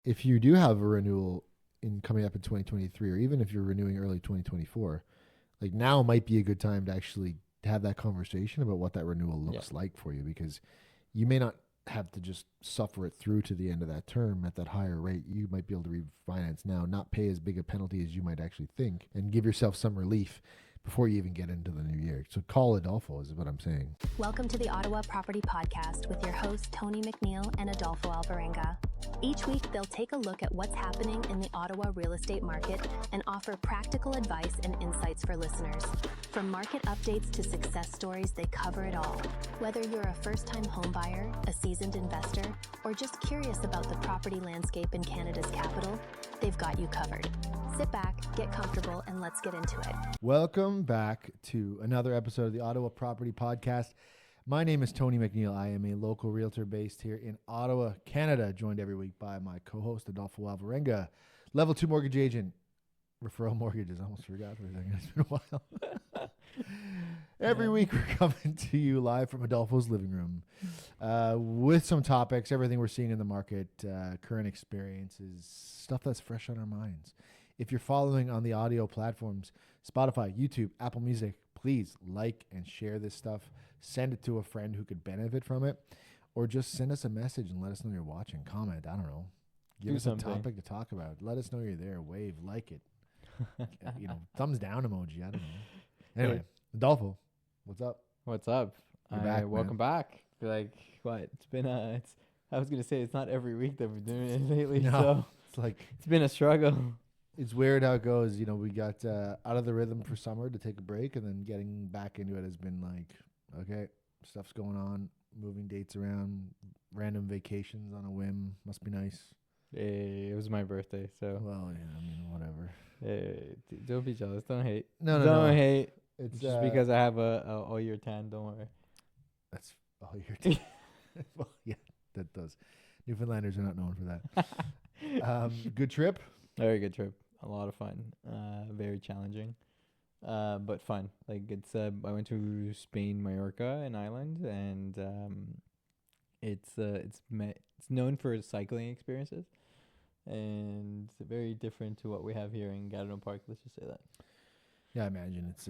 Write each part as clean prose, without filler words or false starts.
if you do have a renewal in coming up in 2023, or even if you're renewing early 2024, like now might be a good time to actually have that conversation about what that renewal looks like for you, because you may not have to just suffer it through to the end of that term at that higher rate. You might be able to refinance now, not pay as big a penalty as you might actually think, and give yourself some relief before you even get into the new year. So call Adolfo is what I'm saying. Welcome to the Ottawa Property Podcast with your hosts Tony McNeil and Adolfo Alvarenga. Each week, they'll take a look at what's happening in the Ottawa real estate market and offer practical advice and insights for listeners. From market updates to success stories, they cover it all. Whether you're a first-time homebuyer, a seasoned investor, or just curious about the property landscape in Canada's capital, they've got you covered. Sit back, get comfortable, and let's get into it. Welcome back to another episode of the Ottawa Property Podcast. My name is Tony McNeil. I am a local realtor based here in Ottawa, Canada, joined every week by my co-host Adolfo Alvarenga, level 2 mortgage agent, referral mortgages. I almost forgot for a second. It's been a while. Every week we're coming to you live from Adolfo's living room with some topics, everything we're seeing in the market, current experiences, stuff that's fresh on our minds. If you're following on the audio platforms, Spotify, YouTube, Apple Music, please like and share this stuff. Send it to a friend who could benefit from it, or just send us a message and let us know you're watching. Comment, I don't know. Give us a topic to talk about. Let us know you're there. Wave, like it. Thumbs down emoji. I don't know. Anyway, Adolfo, what's up? What's up? You're back, welcome back. Like, what? It's been I was gonna say it's not every week that we're doing it lately. No, so it's like it's been a struggle. It's weird how it goes. We got out of the rhythm for summer to take a break, and then getting back into it has been like, okay, stuff's going on, moving dates around, random vacations on a whim. Must be nice. Hey, it was my birthday, so. Well, yeah, I mean, whatever. Hey, don't be jealous. Don't hate. No. Don't hate. It's just because I have a all year tan. Don't worry. That's all year tan. Well, yeah, that does. Newfoundlanders are not known for that. Good trip. Very good trip. A lot of fun. Very challenging, but fun. Like it's. I went to Spain, Mallorca, an island, and it's known for its cycling experiences, and very different to what we have here in Gatineau Park. Let's just say that. Yeah, I imagine it's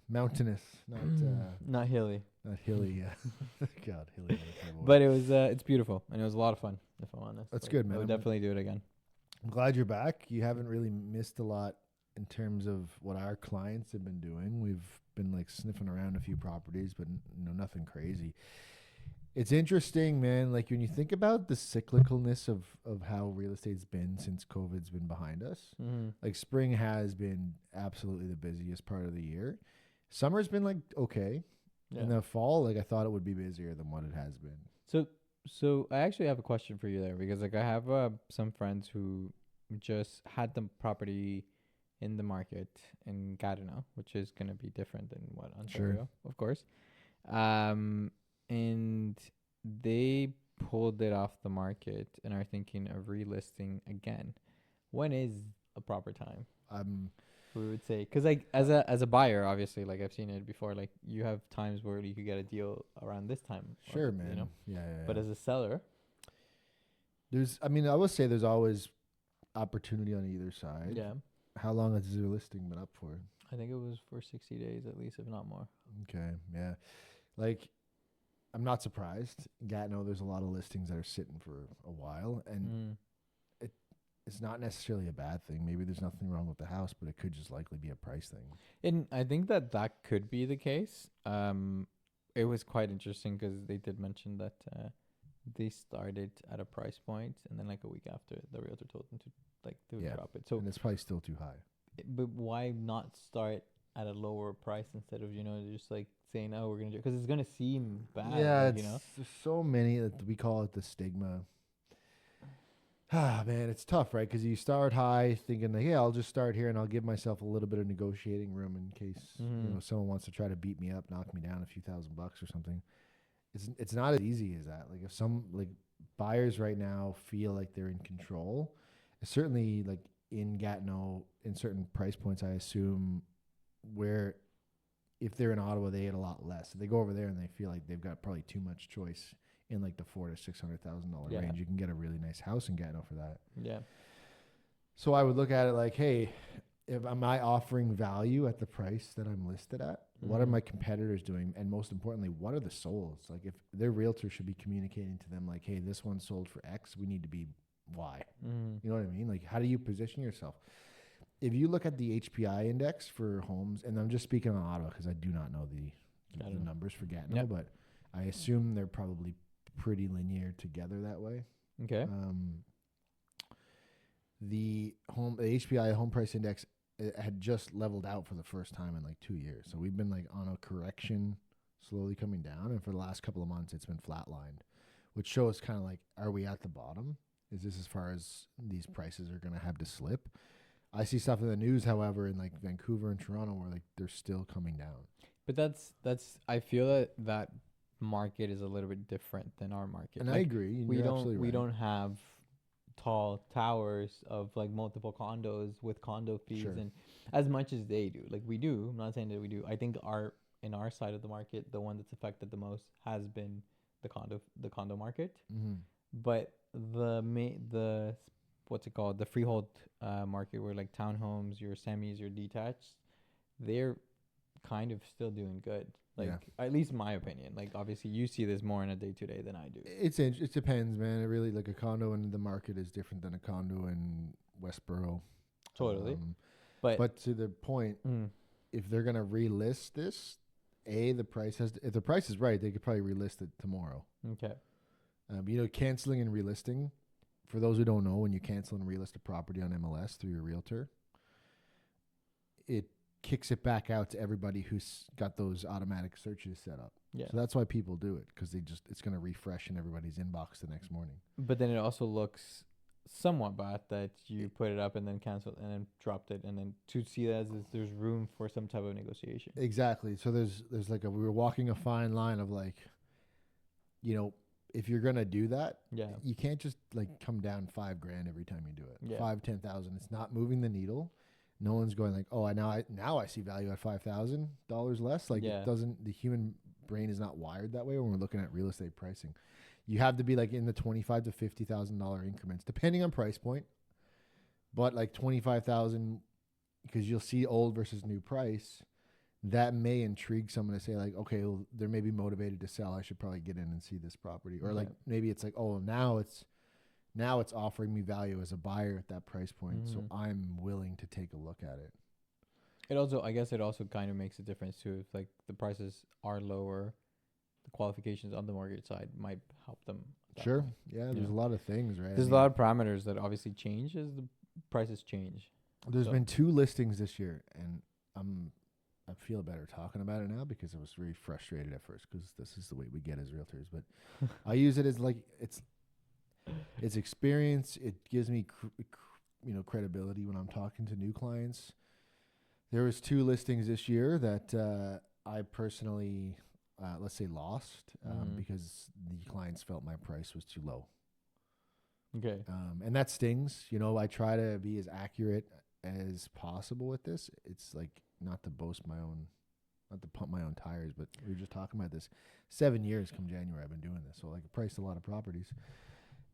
mountainous, not hilly. Not hilly. God, hilly. But it was. It's beautiful, and it was a lot of fun. If I'm honest, that's good, man. I would definitely do it again. I'm glad you're back. You haven't really missed a lot in terms of what our clients have been doing. We've been like sniffing around a few properties, but nothing crazy. It's interesting, man. Like when you think about the cyclicalness of how real estate's been since COVID's been behind us, like spring has been absolutely the busiest part of the year. Summer's been like, okay. Yeah. In the fall, like I thought it would be busier than what it has been. So I actually have a question for you there, because like I have some friends who just had the property in the market in Gatineau, which is going to be different than what Ontario, of course. And they pulled it off the market and are thinking of relisting again. When is a proper time? We would say, because like as a buyer, obviously, like I've seen it before, like you have times where you could get a deal around this time. Sure, man. Yeah. But as a seller, I would say there's always opportunity on either side. Yeah. How long has your listing been up for? I think it was for 60 days at least, if not more. Okay. Yeah. Like, I'm not surprised. In Gatineau, there's a lot of listings that are sitting for a while, and it's not necessarily a bad thing. Maybe there's nothing wrong with the house, but it could just likely be a price thing. And I think that could be the case. It was quite interesting because they did mention that they started at a price point, and then like a week after, the realtor told them to drop it. So and it's probably still too high. But why not start at a lower price instead of just like saying, oh, we're gonna do it, because it's gonna seem bad. Yeah, there's so many that we call it the stigma. Ah, man, it's tough, right? Because you start high thinking like, yeah, I'll just start here and I'll give myself a little bit of negotiating room in case someone wants to try to beat me up, knock me down a few $1,000 or something. It's not as easy as that. Like if some like buyers right now feel like they're in control, certainly like in Gatineau, in certain price points, I assume, where if they're in Ottawa, they get a lot less. If they go over there and they feel like they've got probably too much choice in like the $400,000 to $600,000 Yeah. range. You can get a really nice house in Gatineau for that. Yeah. So I would look at it like, hey, am I offering value at the price that I'm listed at? What are Mhm. my competitors doing? And most importantly, what are the solds? Like if their realtor should be communicating to them like, hey, this one sold for X, we need to be Y. Mhm. You know what I mean? Like how do you position yourself? If you look at the HPI index for homes, and I'm just speaking on Ottawa because I do not know the numbers for Gatineau, Yep. but I assume they're probably pretty linear together that way. Okay. The HPI home price index had just leveled out for the first time in like 2 years. So we've been like on a correction, slowly coming down. And for the last couple of months, it's been flatlined, which shows kind of like, are we at the bottom? Is this as far as these prices are going to have to slip? I see stuff in the news, however, in like Vancouver and Toronto where like they're still coming down. But that's I feel that market is a little bit different than our market. And I agree. And We you're don't absolutely we right. don't have tall towers of like multiple condos with condo fees Sure. and as much as they do. Like we do. I'm not saying that we do. I think in our side of the market, the one that's affected the most has been the condo market. Mm-hmm. But the what's it called, the freehold market, where like townhomes, your semis, your detached, they're kind of still doing good. Like at least in my opinion. Like obviously you see this more in a day to day than I do. It depends, man. It really, like a condo in the market is different than a condo in Westboro. Totally. But to the point, if they're gonna relist this, if the price is right, they could probably relist it tomorrow. Okay. Canceling and relisting. For those who don't know, when you cancel and relist a property on MLS through your realtor, it kicks it back out to everybody who's got those automatic searches set up. Yeah. So that's why people do it, because it's going to refresh in everybody's inbox the next morning. But then it also looks somewhat bad that you put it up and then canceled and then dropped it, and then to see that as there's room for some type of negotiation. Exactly. So there's like we were walking a fine line of like, if you're gonna do that, you can't just like come down $5,000 every time you do it. Yeah. 5,000-10,000. It's not moving the needle. No one's going like, oh, now I see value at $5,000 less. Like it doesn't. The human brain is not wired that way when we're looking at real estate pricing. You have to be like in the $25,000 to $50,000 increments, depending on price point. But like 25,000, because you'll see old versus new price. That may intrigue someone to say like, okay, well, they're maybe motivated to sell. I should probably get in and see this property. Or like maybe it's like, oh, now it's offering me value as a buyer at that price point. So I'm willing to take a look at it. I guess it also kind of makes a difference too. If like the prices are lower, the qualifications on the mortgage side might help them. Sure. Yeah. There's a lot of things, right? There's a lot of parameters that obviously change as the prices change. There's been 2 listings this year, and I feel better talking about it now because I was very frustrated at first because this is the way we get as realtors. But I use it as like it's experience. It gives me credibility when I'm talking to new clients. There was 2 listings this year that I personally let's say lost because the clients felt my price was too low. Okay. And that stings. I try to be as accurate as possible with this. It's like not to pump my own tires, but we were just talking about this. 7 years come January, I've been doing this. So like I priced a lot of properties,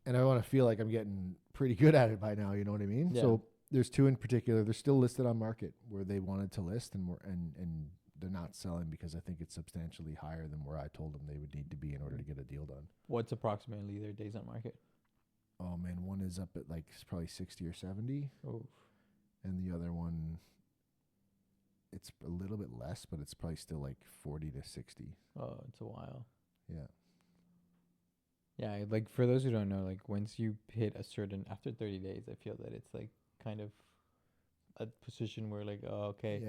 and I want to feel like I'm getting pretty good at it by now. You know what I mean? Yeah. So there's 2 in particular. They're still listed on market where they wanted to list, and they're not selling because I think it's substantially higher than where I told them they would need to be in order to get a deal done. What's approximately their days on market? Oh man, one is up at like probably 60 or 70. Oh. And the other one, it's a little bit less, but it's probably still like 40 to 60. Oh, it's a while. Yeah. Yeah, like for those who don't know, like once you hit after 30 days, I feel that it's like kind of a position where like, oh, okay,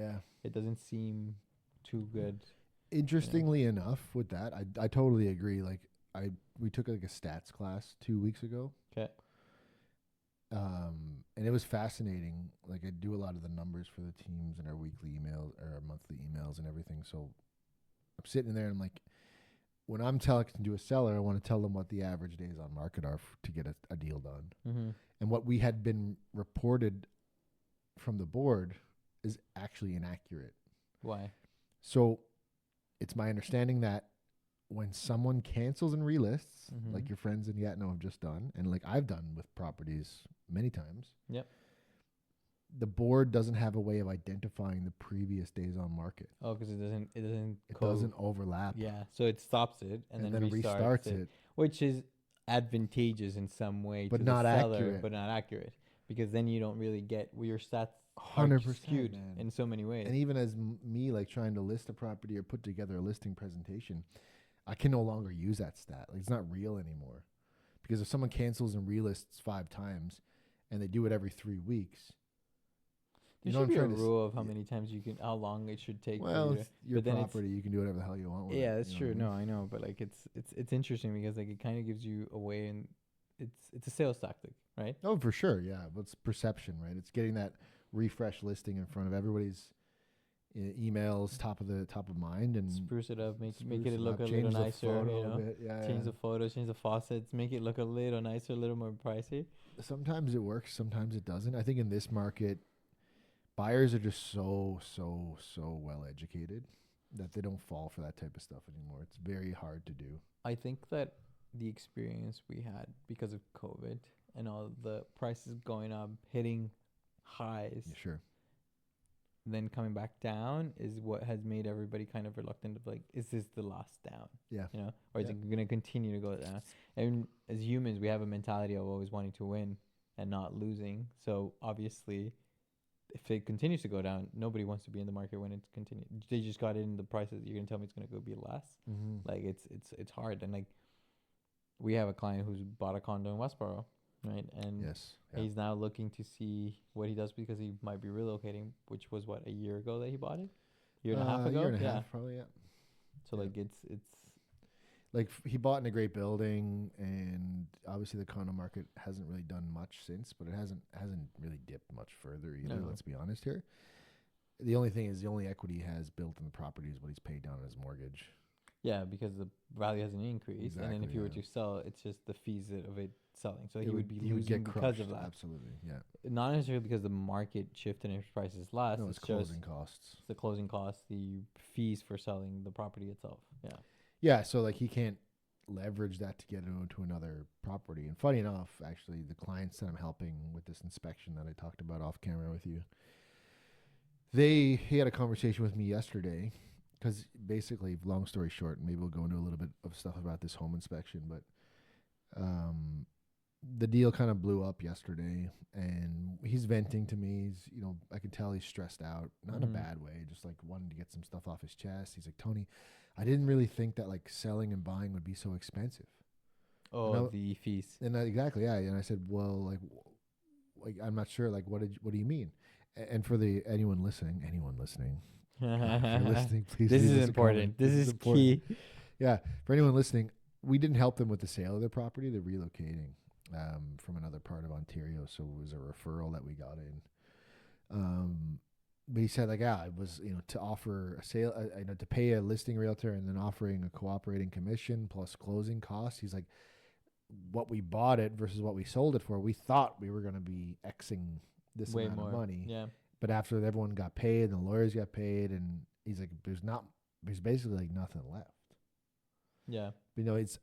it doesn't seem too good. Interestingly enough, with that, I totally agree. Like we took like a stats class 2 weeks ago. Okay. And it was fascinating. Like I do a lot of the numbers for the teams and our weekly emails or our monthly emails and everything. So I'm sitting there and I'm like, when I'm talking to a seller, I want to tell them what the average days on market are to get a deal done. Mm-hmm. And what we had been reported from the board is actually inaccurate. Why? So it's my understanding that when someone cancels and relists, Mhm. like your friends in Gatineau have just done, and like I've done with properties many times. Yep. The board doesn't have a way of identifying the previous days on market. Oh, because it It doesn't overlap. Yeah, so it stops it and then restarts it, which is advantageous in some way but to not the seller, accurate. but not accurate, because then you don't really get your stats are 100%, skewed man. in so many ways. And even as me, like trying to list a property or put together a listing presentation, I can no longer use that stat. Like it's not real anymore, because if someone cancels and relists 5 times, and they do it every 3 weeks. There should be a rule of how many times how long it should take. Well, for you it's your but then property. You can do whatever the hell you want with it. Yeah, that's you know true. what I No, mean? I know, but like it's interesting because like it kind of gives you a way, and it's a sales tactic, right? Oh, for sure. Yeah. But it's perception, right? It's getting that refresh listing in front of everybody's emails, top of mind, and Spruce it up, make spruce it look up, a little change the nicer, photo you a know. bit. Yeah, Change yeah. the photos, change the faucets, make it look a little nicer, a little more pricey. Sometimes it works, sometimes it doesn't. I think in this market, buyers are just so well educated that they don't fall for that type of stuff anymore. It's very hard to do. I think that the experience we had because of COVID and all the prices going up, hitting highs, Yeah, sure. then coming back down is what has made everybody kind of reluctant of like, is this the last down? Yeah. You know, or is Yeah. it going to continue to go down? And as humans, we have a mentality of always wanting to win and not losing. So obviously, if it continues to go down, nobody wants to be in the market when it's continued. They just got in the prices. You're gonna tell me it's gonna go be less? Mm-hmm. Like it's hard. And like we have a client who's bought a condo in Westboro, right? And Yes. Yeah. he's now looking to see what he does because he might be relocating, which was what, a year ago that he bought it, year and a half ago. Year and a half, probably. Yeah. So Yeah. like it's Like he bought in a great building, and obviously the condo market hasn't really done much since, but it hasn't really dipped much further either. No. Let's be honest here. The only thing is the only equity he has built in the property is what he's paid down on his mortgage. yeah, because the value hasn't increased, and then if Exactly, you were yeah. to sell, it's just the fees of it selling. So It he would be losing get because crushed, of that. Absolutely, yeah. Not necessarily because the market shifted and his price is less. No, it's it's just closing costs. the closing costs, the fees for selling the property itself. Yeah. Yeah, so like he can't leverage that to get into another property. And funny enough, actually, the clients that I'm helping with this inspection that I talked about off camera with you, he had a conversation with me yesterday, because basically, long story short, maybe we'll go into a little bit of stuff about this home inspection, but the deal kind of blew up yesterday, and he's venting to me. He's, I can tell he's stressed out, not in a bad way, just like wanting to get some stuff off his chest. He's like, Tony, I didn't really think that like selling and buying would be so expensive. Oh, the fees. And exactly, yeah. And I said, well, like I'm not sure. Like, what do you mean? And for anyone listening, if you're listening, please. This leave is us a important. comment. This is key. Yeah, for anyone listening, we didn't help them with the sale of their property. They're relocating from another part of Ontario, so it was a referral that we got in. But he said, like, it was, to offer a sale, to pay a listing realtor and then offering a cooperating commission plus closing costs. He's like, what we bought it versus what we sold it for, we thought we were going to be Xing this Way amount more of money. Yeah. But after everyone got paid and the lawyers got paid, and he's like, there's basically like nothing left. Yeah.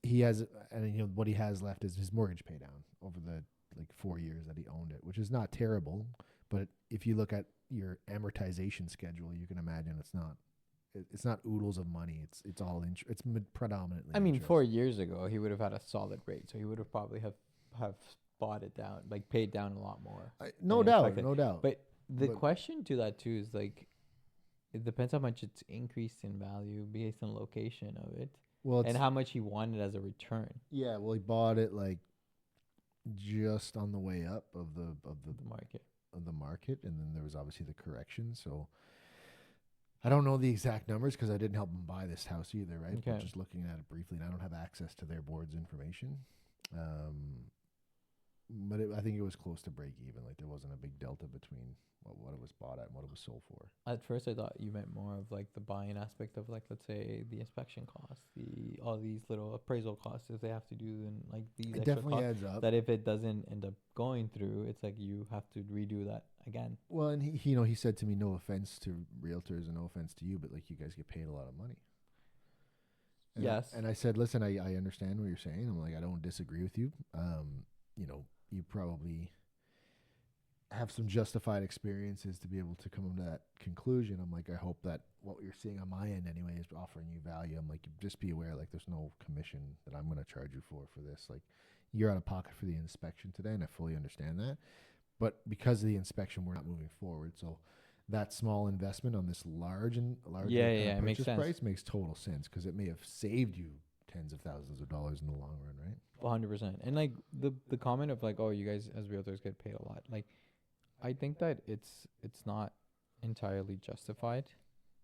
He has, and what he has left is his mortgage pay down over the like 4 years that he owned it, which is not terrible. But if you look at your amortization schedule, you can imagine it's not oodles of money. It's all it's predominantly. I mean, interest. 4 years ago, he would have had a solid rate, so he would have probably have bought it down, like paid down a lot more. No doubt. But the question to that too is like, it depends how much it's increased in value based on location of it, and how much he wanted as a return. Yeah, well, he bought it like just on the way up of the market, and then there was obviously the correction. So I don't know the exact numbers because I didn't help him buy this house either, right? Okay. But just looking at it briefly, and I don't have access to their board's information. But I think it was close to break even. Like there wasn't a big delta between what it was bought at and what it was sold for. At first, I thought you meant more of like the buying aspect of like, let's say, the inspection costs, all these little appraisal costs that they have to do, and like these It extra definitely costs. adds up. That if it doesn't end up going through, it's like you have to redo that again. Well, and he said to me, no offense to realtors and no offense to you, but like you guys get paid a lot of money. And Yes. and I said, listen, I understand what you're saying. I'm like, I don't disagree with you. You know, you probably have some justified experiences to be able to come to that conclusion. I'm like, I hope that what you're seeing on my end anyway is offering you value. I'm like, just be aware, like, there's no commission that I'm going to charge you for this. Like, you're out of pocket for the inspection today, and I fully understand that. But because of the inspection, we're not moving forward. So that small investment on this larger kind of It makes purchase sense. price makes total sense because it may have saved you tens of thousands of dollars in the long run, right? 100%. And like the comment of like, oh, you guys as realtors get paid a lot. Like, I think that it's not entirely justified,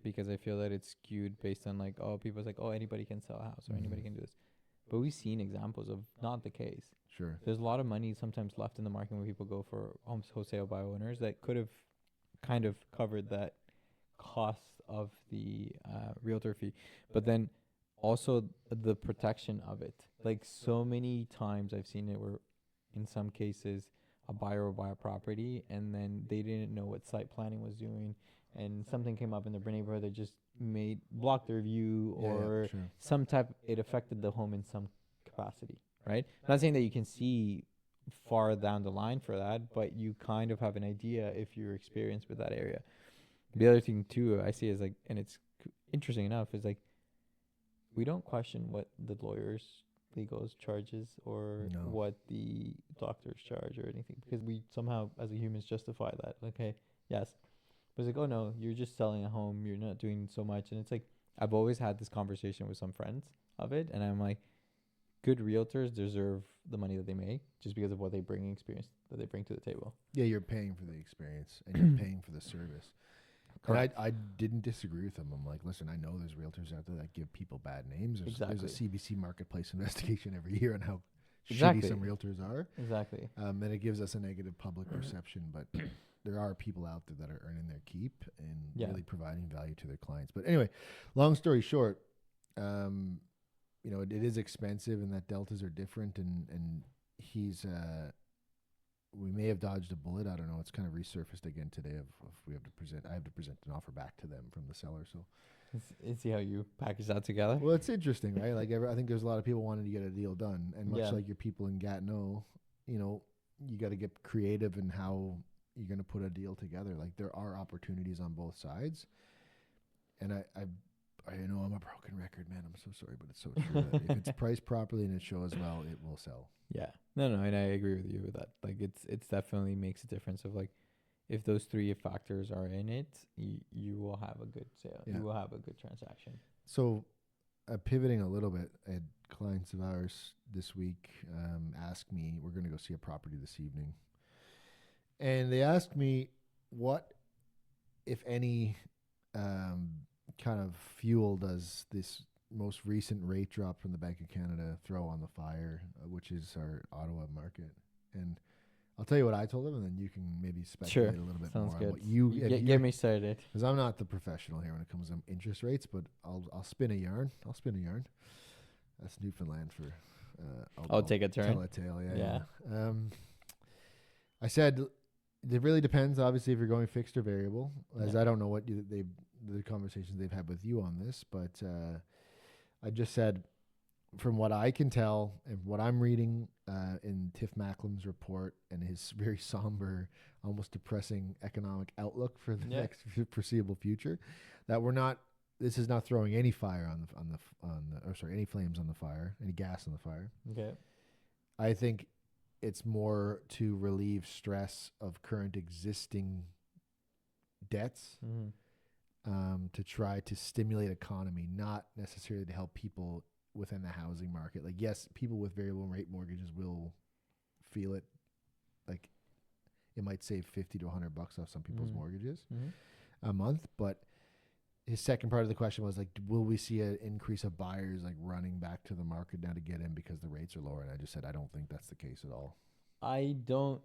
because I feel that it's skewed based on like, oh, people's like, oh, anybody can sell a house or anybody can do this. But we've seen examples of not the case. Sure. There's a lot of money sometimes left in the market when people go for homes wholesale by owners that could have kind of covered that cost of the realtor fee. But then also the protection of it. Like, so many times I've seen it where in some cases a buyer will buy a property and then they didn't know what site planning was doing, and something came up in their neighborhood that just blocked their view, or sure. some type, it affected the home in some capacity, right? I'm not saying that you can see far down the line for that, but you kind of have an idea if you're experienced with that area. The other thing too I see is like, and it's interesting enough, is like, we don't question what the lawyers legals charges or No. what the doctors charge or anything, because we somehow as a humans justify that. Okay, yes. But it's like, oh no, you're just selling a home, you're not doing so much. And it's like, I've always had this conversation with some friends of it, and I'm like, good realtors deserve the money that they make just because of what they bring, experience that they bring to the table. Yeah, you're paying for the experience and you're paying for the service. Correct. And I didn't disagree with them. I'm like, listen, I know there's realtors out there that give people bad names. There's a CBC marketplace investigation every year on how shitty some realtors are. Exactly. And it gives us a negative public perception, but there are people out there that are earning their keep and really providing value to their clients. But anyway, long story short, you know, it is expensive and that deltas are different, and he's we may have dodged a bullet. I don't know. It's kind of resurfaced again today. I have to present an offer back to them from the seller. So let's see how you package that together. Well, it's interesting, right? Like I think there's a lot of people wanting to get a deal done, and much like your people in Gatineau, you know, you got to get creative in how you're going to put a deal together. Like, there are opportunities on both sides, and I know I'm a broken record, man. I'm so sorry, but it's so true. That if it's priced properly and it shows well, it will sell. Yeah. No, and I agree with you with that. Like, it's definitely makes a difference of like, if those three factors are in it, you will have a good sale. Yeah. You will have a good transaction. So, pivoting a little bit, I had clients of ours this week ask me, we're going to go see a property this evening, and they asked me, what, if any, kind of fuel does this most recent rate drop from the Bank of Canada throw on the fire, which is our Ottawa market? And I'll tell you what I told them, and then you can maybe speculate a little bit more on what you get me started. Because I'm not the professional here when it comes to interest rates, but I'll spin a yarn. That's Newfoundland for. I'll take a turn. Tell a tale. Yeah. I said it really depends. Obviously, if you're going fixed or variable, as I don't know what the conversations they've had with you on this, but I just said, from what I can tell and what I'm reading in Tiff Macklem's report and his very somber, almost depressing economic outlook for the next foreseeable future, that this is not throwing any fire any flames on the fire, any gas on the fire. Okay. I think it's more to relieve stress of current existing debts, to try to stimulate economy, not necessarily to help people within the housing market. Like, yes, people with variable rate mortgages will feel it. Like, it might save $50 to $100 off some people's mortgages a month. But his second part of the question was like, will we see an increase of buyers like running back to the market now to get in because the rates are lower? And I just said, I don't think that's the case at all. I don't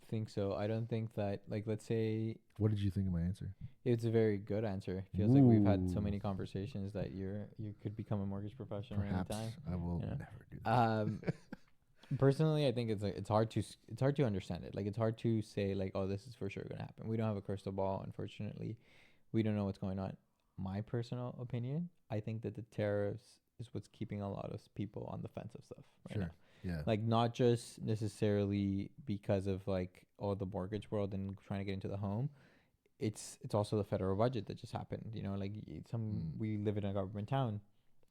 think so. I don't think that, like, let's say. What did you think of my answer? It's a very good answer. It feels like we've had so many conversations that you could become a mortgage professional Perhaps anytime. I will never do that. Personally, I think it's hard to understand it. Like, it's hard to say like, oh, this is for sure going to happen. We don't have a crystal ball, unfortunately. We don't know what's going on. My personal opinion, I think that the tariffs is what's keeping a lot of people on the fence of stuff right Sure. now. Yeah. Like not just necessarily because of like the mortgage world and trying to get into the home. It's also the federal budget that just happened. You know, like we live in a government town.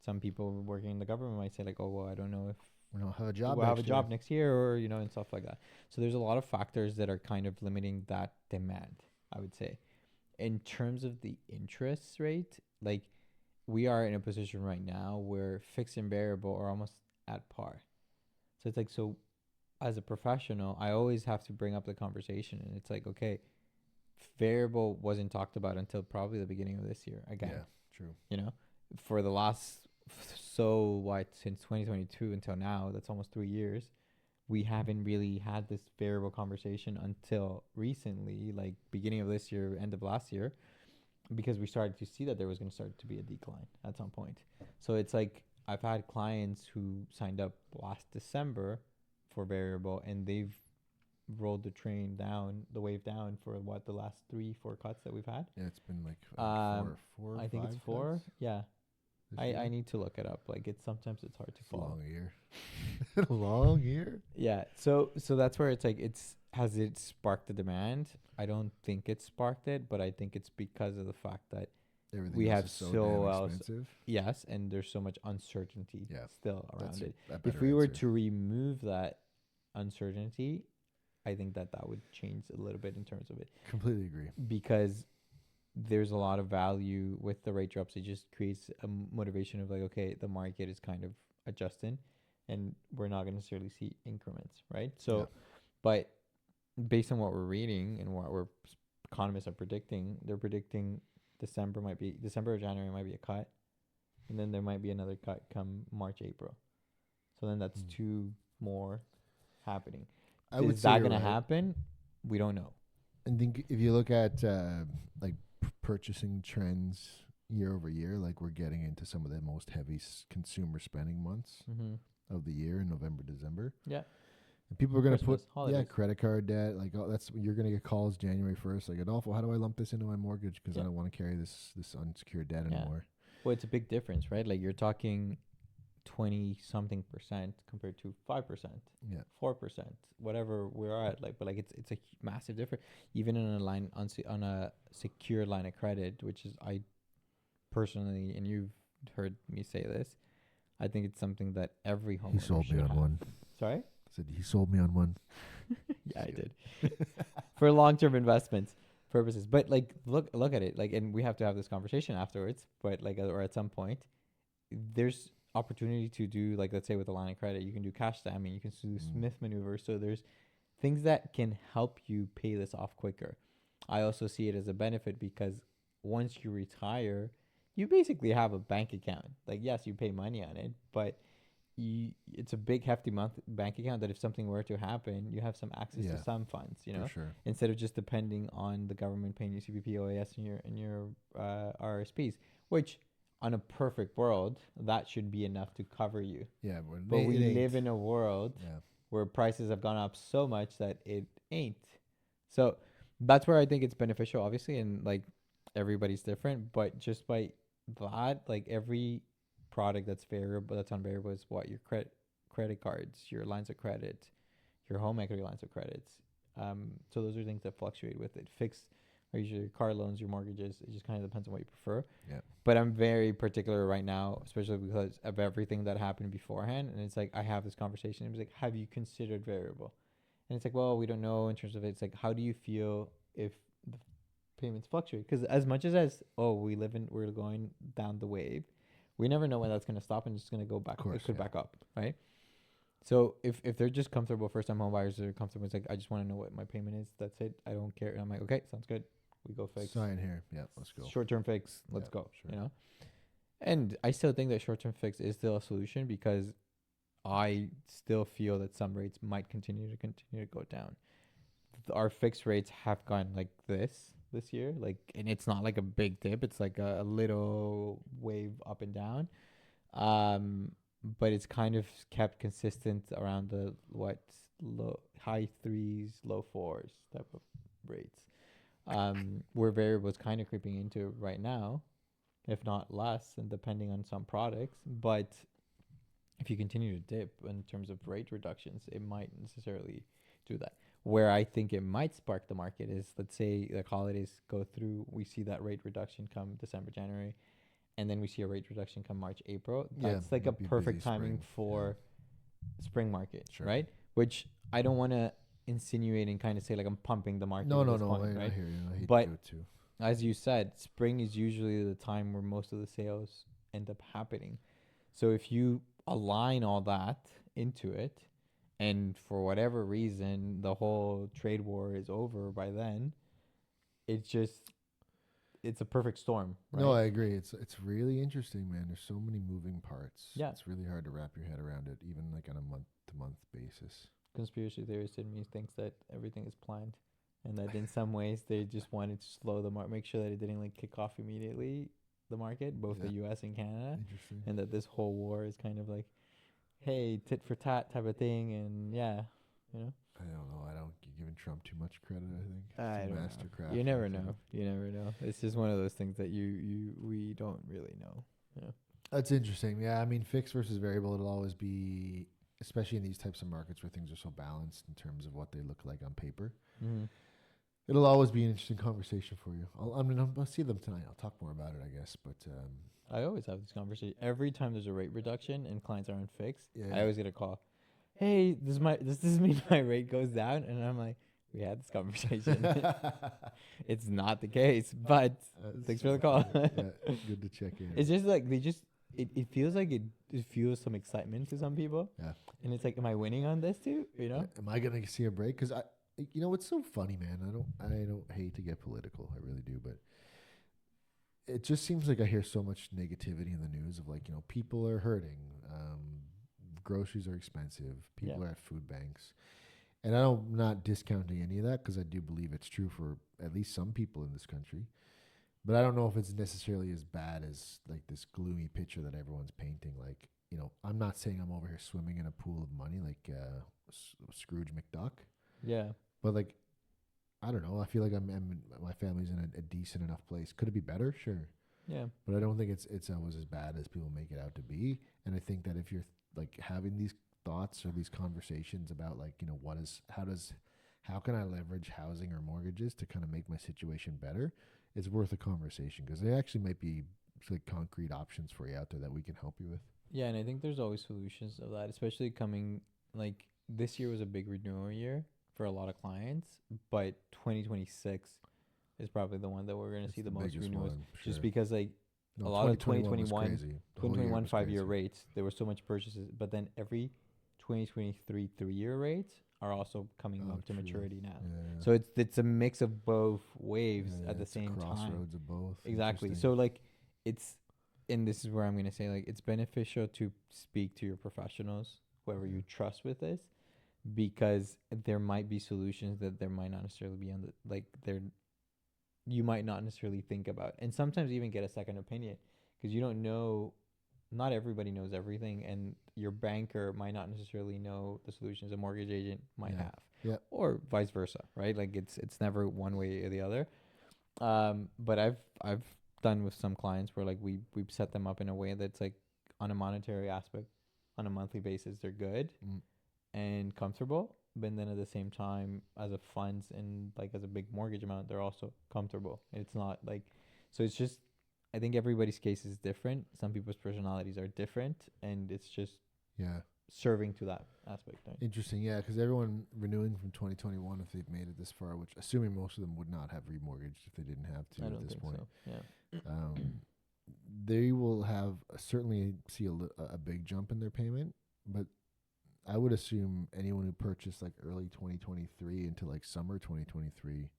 Some people working in the government might say like, oh well, I don't know if We don't have a job. we'll have a next year. job next year, or and stuff like that. So there's a lot of factors that are kind of limiting that demand, I would say. In terms of the interest rate, like we are in a position right now where fixed and variable are almost at par. So it's like, so as a professional, I always have to bring up the conversation, and it's like, okay, variable wasn't talked about until probably the beginning of this year again. Yeah. True. For the last since 2022 until now, that's almost 3 years. We haven't really had this variable conversation until recently, like beginning of this year, end of last year, because we started to see that there was going to start to be a decline at some point. So it's like I've had clients who signed up last December for variable, and they've rolled the wave down for what, the last 3-4 cuts that we've had. Yeah, it's been like four. I think it's 4. Yeah, I need to look it up. Like sometimes it's hard to follow. Long year. Long year. Yeah. So that's where it's like, has it sparked the demand? I don't think it sparked it, but I think it's because of the fact that Everything we else have is so damn expensive. yes, and there's so much uncertainty still around it. If better we were answer. to remove that uncertainty, I think that would change a little bit in terms of it. Completely agree. Because there's a lot of value with the rate drops. It just creates a motivation of like, okay, the market is kind of adjusting, and we're not going to necessarily see increments, right? So, but based on what we're reading and what economists are predicting, they're predicting December or January might be a cut, and then there might be another cut come March, April. So then that's 2 more happening. Is that going to happen? We don't know. And think if you look at like purchasing trends year over year, like we're getting into some of the most heavy consumer spending months of the year in November, December. Yeah. And people are going to put holidays. credit card debt. Like you're going to get calls January 1st. Like, Adolfo, how do I lump this into my mortgage? Because I don't want to carry this unsecured debt anymore. Well, it's a big difference, right? Like you're talking 20-something% compared to 5%, 4%, whatever we're at. Like, but like it's a massive difference. Even in on a secure line of credit, which is I personally, and you've heard me say this, I think it's something that every homeowner He sold me on have. one. Sorry? I said he sold me on one. Yeah, I did. For long-term investments purposes. But like look at it. Like, and we have to have this conversation afterwards, but like, or at some point, there's opportunity to do, like, let's say with a line of credit, you can do cash stemming, you can do Smith maneuver. So there's things that can help you pay this off quicker. I also see it as a benefit because once you retire, you basically have a bank account. Like, yes, you pay money on it, but it's a big hefty bank account that if something were to happen, you have some access to some funds, For sure. instead of just depending on the government paying you CPP, OAS, and your RSPs, which on a perfect world, that should be enough to cover you. Yeah, but we live in a world where prices have gone up so much that it ain't. So that's where I think it's beneficial, obviously, and like everybody's different, but just by that, like every product that's on variable is what your credit cards, your lines of credit, your home equity lines of credits. So those are things that fluctuate with it. Fixed are usually your car loans, your mortgages. It just kind of depends on what you prefer. Yeah. But I'm very particular right now, especially because of everything that happened beforehand. And it's like, I have this conversation. It's like, have you considered variable? And it's like, well, we don't know in terms of it. It's like, how do you feel if the payments fluctuate? Because as much as we're going down the wave, we never know when that's going to stop and it's going to go back. It could back up, right? So if they're just comfortable, first-time home buyers are comfortable, it's like, I just want to know what my payment is. That's it. I don't care. And I'm like, okay, sounds good. We go fix. Sign here. Yeah, let's go. Short-term fix. Let's go. Sure. And I still think that short-term fix is still a solution because I still feel that some rates might continue to go down. Our fixed rates have gone like this year, like, and it's not like a big dip. It's like a little wave up and down. But it's kind of kept consistent around the high 3s, low 4s type of rates. Where variable is kind of creeping into right now if not less, and depending on some products. But if you continue to dip in terms of rate reductions, it might necessarily do that. Where I think it might spark the market is, let's say the holidays go through, we see that rate reduction come December, January, and then we see a rate reduction come March, April. Yeah, That's like a might be busy perfect timing spring. for spring market, Sure. right? Which I don't want to insinuate and kind of say like I'm pumping the market No, at no, this no. point, I right? hear you. I hate But to do it too. as you said, spring is usually the time where most of the sales end up happening. So if you align all that into it, and for whatever reason the whole trade war is over by then, it's just it's a perfect storm, right? No, I agree. It's really interesting, man. There's so many moving parts. Yeah. It's really hard to wrap your head around it, even like on a month-to-month basis. Conspiracy theorist in me thinks that everything is planned, and that in some ways they just wanted to slow the market, make sure that it didn't like kick off immediately the market, both the U.S. and Canada, Interesting. and that this whole war is kind of like, hey, tit for tat type of thing, and yeah, you know. I don't know. I don't giving Trump too much credit. I think I it's a don't know. mastercraft. You never I think. know. You never know. It's just one of those things that we don't really know. Yeah. That's interesting. Yeah, I mean, fixed versus variable. It'll always be, especially in these types of markets where things are so balanced in terms of what they look like on paper. Mm-hmm. It'll always be an interesting conversation for you. I'll see them tonight. I'll talk more about it, I guess. But I always have this conversation every time there's a rate reduction and clients aren't fixed. Yeah. I always get a call. Hey, does this mean my rate goes down? And I'm like, we had this conversation. It's not the case, but thanks for the call. Yeah, good to check in. It's just like it feels like it feels some excitement to some people. Yeah. And it's like, am I winning on this too? You know? Am I gonna see a break? Because it's so funny, man. I don't hate to get political. I really do, but it just seems like I hear so much negativity in the news of like, people are hurting. Groceries are expensive. People are at food banks. And I'm not discounting any of that because I do believe it's true for at least some people in this country. But I don't know if it's necessarily as bad as like this gloomy picture that everyone's painting. Like, I'm not saying I'm over here swimming in a pool of money like Scrooge McDuck. Yeah. But like, I don't know. I feel like my family's in a decent enough place. Could it be better? Sure. Yeah. But I don't think it's always as bad as people make it out to be. And I think that if you're like having these thoughts or these conversations about like, how can I leverage housing or mortgages to kind of make my situation better, it's worth a conversation because there actually might be like concrete options for you out there that we can help you with. Yeah, and I think there's always solutions of that, especially coming like this year was a big renewal year for a lot of clients, but 2026 is probably the one that we're going to see the most renewals, just because like a lot of 2021 5-year rates, there were so much purchases, but then every 2023 3-year rates are also coming up to maturity now. Yeah. So it's a mix of both waves at the same time. Crossroads of both. Exactly. So like and this is where I'm going to say like it's beneficial to speak to your professionals, whoever you trust with this, because there might be solutions that there might not necessarily be you might not necessarily think about, and sometimes even get a second opinion because you don't know. Not everybody knows everything, and your banker might not necessarily know the solutions a mortgage agent might have, or vice versa, right? Like it's never one way or the other. But I've done with some clients where like we've set them up in a way that's like on a monetary aspect, on a monthly basis, they're good and comfortable, but then at the same time, as a funds and like as a big mortgage amount, they're also comfortable. It's not like, so it's just. I think everybody's case is different. Some people's personalities are different, and it's just serving to that aspect. Right? Interesting, yeah, because everyone renewing from 2021, if they've made it this far, which assuming most of them would not have remortgaged if they didn't have to at this point. So. Yeah, they will have certainly see a big jump in their payment, but I would assume anyone who purchased like early 2023 into like summer 2023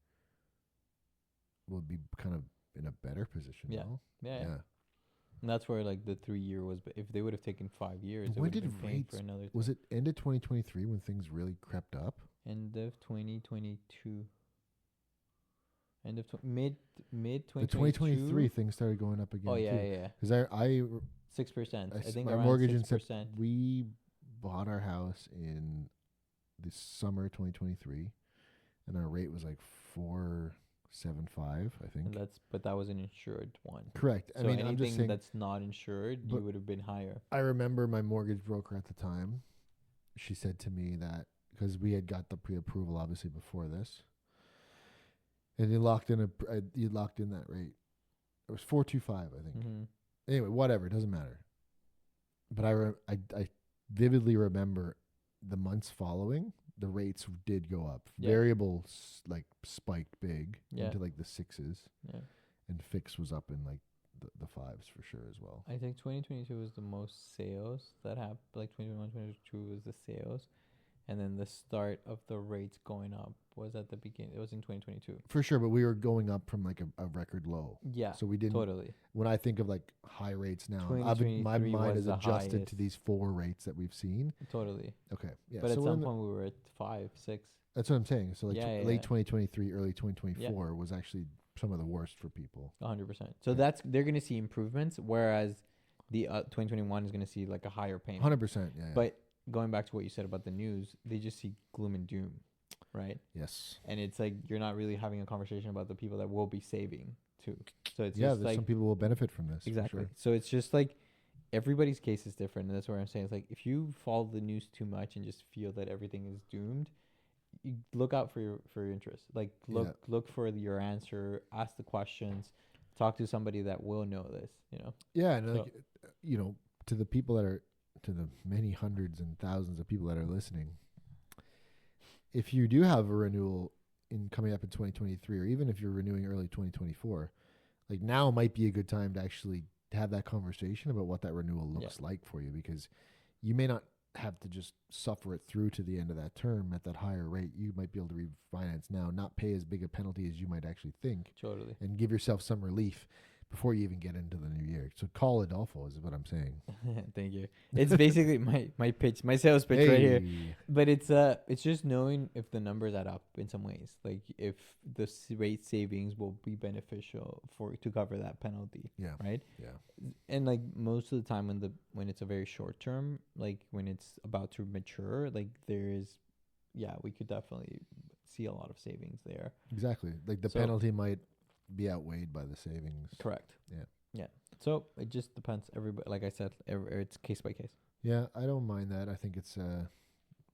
will be kind of in a better position. Yeah. And that's where like the 3-year was. But if they would have taken 5 years, when did rates? For another was it end of 2023 when things really crept up? End of 2022. Mid 2022. The 2023 things started going up again. Oh yeah. Because I 6%. I think my around mortgage 6%. We bought our house in the summer 2023, and our rate was like 4.6 7.5, I think. But that was an insured one. Correct. I So mean, I'm just anything saying. that's not insured, you But would have been higher. I remember my mortgage broker at the time. She said to me that because we had got the pre-approval obviously before this, and you locked in that rate. It was 4.25, I think. Mm-hmm. Anyway, whatever, it doesn't matter. But I vividly remember the months following, the rates did go up. Yeah. Variables like spiked big Yeah. into like the 6s, Yeah. and fixed was up in like the 5s for sure as well. I think 2022 was the most sales that happened. Like 2021, 2022 was the sales. And then the start of the rates going up was at the beginning. It was in 2022. For sure, but we were going up from like a record low. Yeah. So we didn't. Totally. When I think of like high rates now, my 2023 mind was is the adjusted to highest. these 4 rates that we've seen. Totally. Okay, yeah. But so at we're in some the- point we were at 5, 6. that's what I'm saying. So like Yeah, yeah, late yeah. 2023, early 2024 was actually some of the worst for people. 100%. So Yeah. they're going to see improvements, whereas the 2021 is going to see like a higher payment. 100%. Yeah. But going back to what you said about the news, they just see gloom and doom, right? Yes. And it's like you're not really having a conversation about the people that will be saving too. So it's Yeah, just there's like some people will benefit from this. for exactly. sure. So it's just like everybody's case is different, and that's what I'm saying. It's like if you follow the news too much and just feel that everything is doomed, you look out for your interest. Like look for your answer, ask the questions, talk to somebody that will know this. Yeah, and So- like, to the people that are, to the many hundreds and thousands of people that are listening, if you do have a renewal in coming up in 2023, or even if you're renewing early 2024, like now might be a good time to actually have that conversation about what that renewal looks like for you, because you may not have to just suffer it through to the end of that term at that higher rate. You might be able to refinance now, not pay as big a penalty as you might actually think, Totally. and give yourself some relief before you even get into the new year. So call Adolfo is what I'm saying. Thank you. It's basically my pitch, my sales pitch right here. But it's just knowing if the numbers add up in some ways, like if the rate savings will be beneficial to cover that penalty. Yeah. Right. Yeah. And like most of the time when it's a very short term, like when it's about to mature, like we could definitely see a lot of savings there. Exactly. Like the penalty might be outweighed by the savings. Correct. Yeah. Yeah. So it just depends. Everybody, like I said, it's case by case. Yeah, I don't mind that. I think it's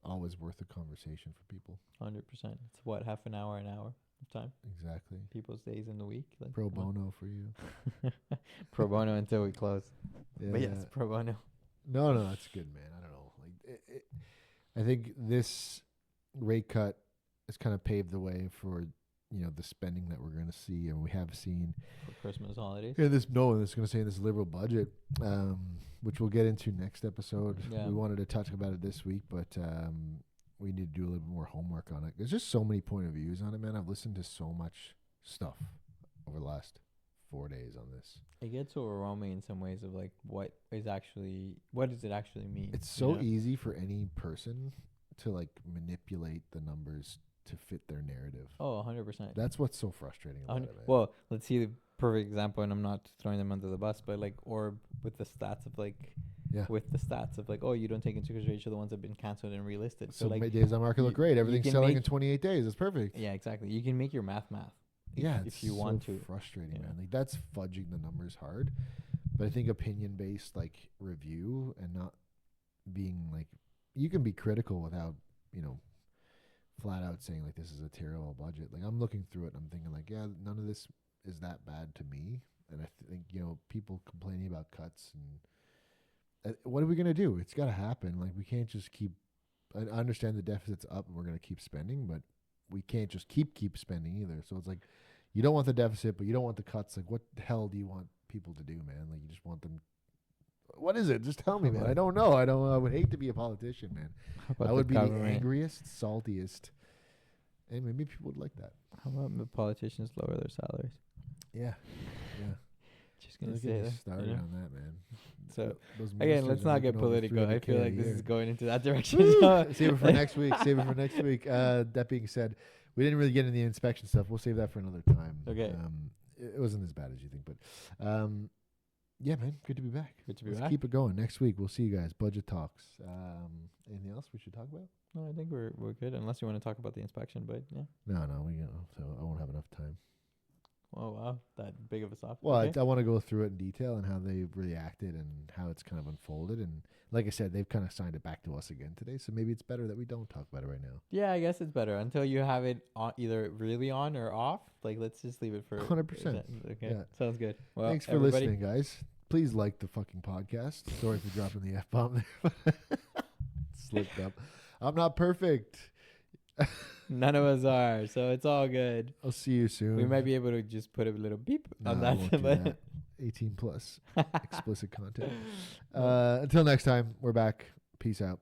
always worth a conversation for people. 100%. It's what, half an hour of time? Exactly. People's days in the week. Like, Pro bono for you. Pro bono until we close. Yeah. But yes, pro bono. No, that's good, man. I don't know. Like, I think this rate cut has kind of paved the way for the spending that we're going to see, and we have seen For Christmas holidays. Yeah, this going to say this liberal budget, which we'll get into next episode. Yeah. We wanted to touch about it this week, but we need to do a little bit more homework on it. There's just so many point of views on it, man. I've listened to so much stuff over the last 4 days on this. It gets overwhelming in some ways of like what does it actually mean? It's so easy for any person to like manipulate the numbers to fit their narrative. Oh, 100%. That's what's so frustrating about it, man. Well, let's see the perfect example, and I'm not throwing them under the bus, but like Orb with the stats of like oh, you don't take into consideration the ones that have been canceled and relisted. So like days on market look great. Everything's can selling in 28 days. That's perfect. Yeah, exactly. You can make your math. If you want to. Frustrating, Yeah. man. Like that's fudging the numbers hard. But I think opinion based like review and not being like, you can be critical without, flat out saying like this is a terrible budget. Like I'm looking through it and I'm thinking like, yeah, none of this is that bad to me. And I think, people complaining about cuts and what are we going to do? It's got to happen. Like we can't just keep, I understand the deficit's up and we're going to keep spending, but we can't just keep spending either. So it's like, you don't want the deficit, but you don't want the cuts. Like what the hell do you want people to do, man? Like you just want them. What is it? Just tell me, man. I don't know. I would hate to be a politician, man. I would be the angriest, saltiest, and maybe people would like that. How about the politicians lower their salaries? Yeah. Just gonna Let's say get that. started on that, man. So Those again, ministers let's are not making get over political. I feel $300K like a this year. is going into that direction. Save it for next week. That being said, we didn't really get into the inspection stuff. We'll save that for another time. Okay. It wasn't as bad as you think, but yeah, man, good to be back. Let's back. keep it going. Next week, we'll see you guys. Budget talks. Anything else we should talk about? No, I think we're good. Unless you want to talk about the inspection, but yeah. No, so I won't have enough time. Oh wow, that big of a soft. Well, Okay. I want to go through it in detail and how they've reacted and how it's kind of unfolded. And like I said, they've kind of signed it back to us again today. So maybe it's better that we don't talk about it right now. Yeah, I guess it's better until you have it on, either really on or off. Like, let's just leave it for 100%. Okay, Yeah. sounds good. Well, Thanks for everybody, listening, guys. Please like the fucking podcast. Sorry for dropping the F-bomb there. Slipped up. I'm not perfect. None of us are, so it's all good. I'll see you soon. We might be able to just put a little beep No, on I that. won't do that. 18 plus explicit content. Until next time, we're back. Peace out.